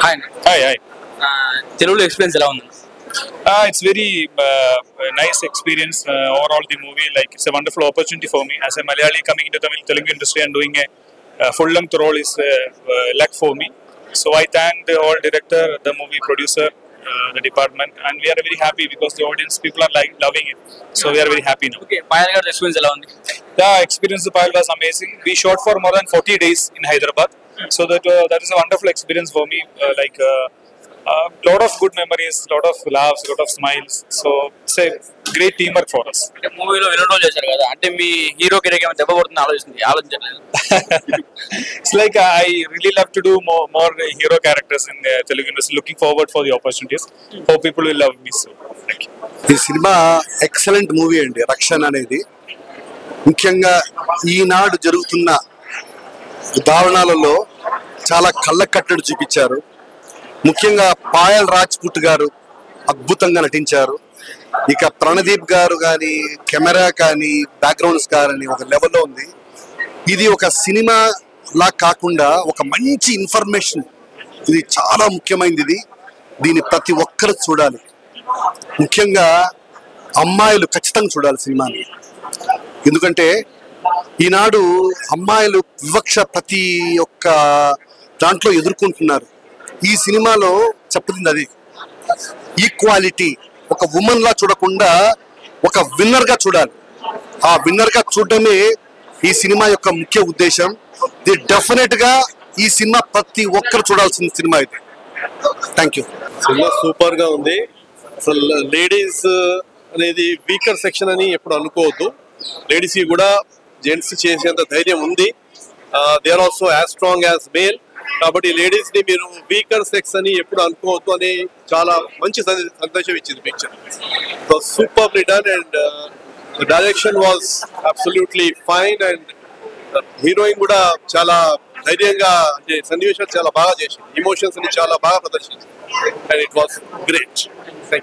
Hi hi hi తెలుగులో experience ఎలా ఉంది? It's very nice experience overall the movie. Like it's a wonderful opportunity for me as a Malayali coming into the Telugu industry and doing a full-length role is luck for me. So I thank the whole director, the movie producer, the department, and we are very happy because the audience people are loving it. So we are very happy now. Okay, Payal garu experience ఎలా ఉంది? The experience of Payal was amazing. We shot for more than 40 days in Hyderabad. So that is a wonderful experience for me. Lot of good memories, lot of laughs, lot of smiles. So it's a great teamwork for us. అంటే మూవీలో villain role చేశారు కదా, అంటే మీ hero career ఏమైనా దెబ్బ పడుతుంది ఆలోచించలేదు? It's like I really love to do more hero characters in Telugu industry. Looking forward for the opportunities. Hope people will love me so. Thank you. ఈ సినిమా ఎక్సలెంట్ మూవీ అండి. రక్షణ అనేది ముఖ్యంగా ఈనాడు జరుగుతున్న దారుణాలలో చాలా కళ్ళకట్టడి చూపించారు. ముఖ్యంగా పాయల్ రాజ్పుట్ గారు అద్భుతంగా నటించారు. ఇక ప్రణదీప్ గారు కానీ కెమెరా కానీ బ్యాక్గ్రౌండ్స్ కానీ ఒక లెవెల్లో ఉంది. ఇది ఒక సినిమా లా కాకుండా ఒక మంచి ఇన్ఫర్మేషన్, ఇది చాలా ముఖ్యమైనది. దీన్ని ప్రతి ఒక్కరు చూడాలి. ముఖ్యంగా అమ్మాయిలు ఖచ్చితంగా చూడాలి సినిమాని. ఎందుకంటే ఈనాడు అమ్మాయిలు వివక్ష ప్రతి ఒక్క దాంట్లో ఎదుర్కొంటున్నారు. ఈ సినిమాలో చెప్తుంది అది ఈక్వాలిటీ. ఒక ఉమెన్ లా చూడకుండా ఒక విన్నర్ గా చూడాలి. ఆ విన్నర్ గా చూడడమే ఈ సినిమా యొక్క ముఖ్య ఉద్దేశం. ఇది డెఫినెట్ గా ఈ సినిమా ప్రతి ఒక్కరు చూడాల్సిన సినిమా ఇది. Thank you. సినిమా సూపర్ గా ఉంది. అసలు లేడీస్ అనేది వీకర్ సెక్షన్ అని ఎప్పుడు అనుకోవద్దు. లేడీస్ కి కూడా జెంట్స్ చేసేంత ధైర్యం ఉంది. They are also as strong as male. కాబట్టి లేడీస్ ని మీరు వీకర్ సెక్స్ అని ఎప్పుడు అనుకోవద్దు అని చాలా మంచి సందేశం ఇచ్చింది picture. Superbly done and direction was absolutely fine and heroine కూడా చాలా ధైర్యంగా అంటే సన్నివేశాలు చాలా బాగా చేసింది. ఎమోషన్స్ ని చాలా బాగా ప్రదర్శించింది అండ్ ఇట్ వాస్ గ్రేట్.